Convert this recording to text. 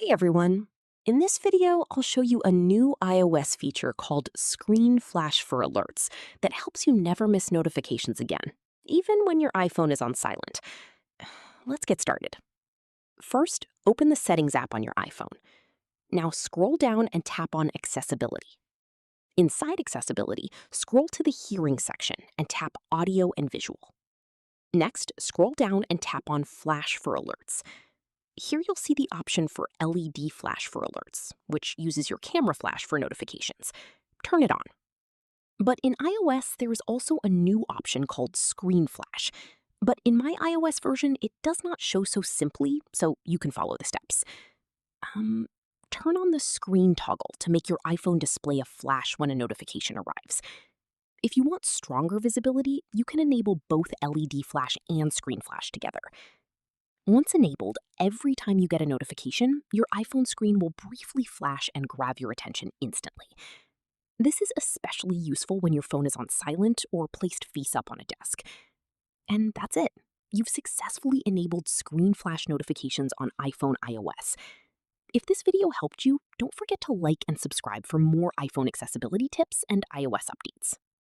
Hey everyone! In this video, I'll show you a new iOS feature called Screen Flash for Alerts that helps you never miss notifications again, even when your iPhone is on silent. Let's get started. First, open the Settings app on your iPhone. Now scroll down and tap on Accessibility. Inside Accessibility, scroll to the Hearing section and tap Audio and Visual. Next, scroll down and tap on Flash for Alerts. Here you'll see the option for LED flash for alerts, which uses your camera flash for notifications. Turn it on. But in iOS, there is also a new option called Screen Flash. But in my iOS version, it does not show so simply, so you can follow the steps. Turn on the screen toggle to make your iPhone display a flash when a notification arrives. If you want stronger visibility, you can enable both LED flash and screen flash together. Once enabled, every time you get a notification, your iPhone screen will briefly flash and grab your attention instantly. This is especially useful when your phone is on silent or placed face up on a desk. And that's it. You've successfully enabled screen flash notifications on iPhone iOS. If this video helped you, don't forget to like and subscribe for more iPhone accessibility tips and iOS updates.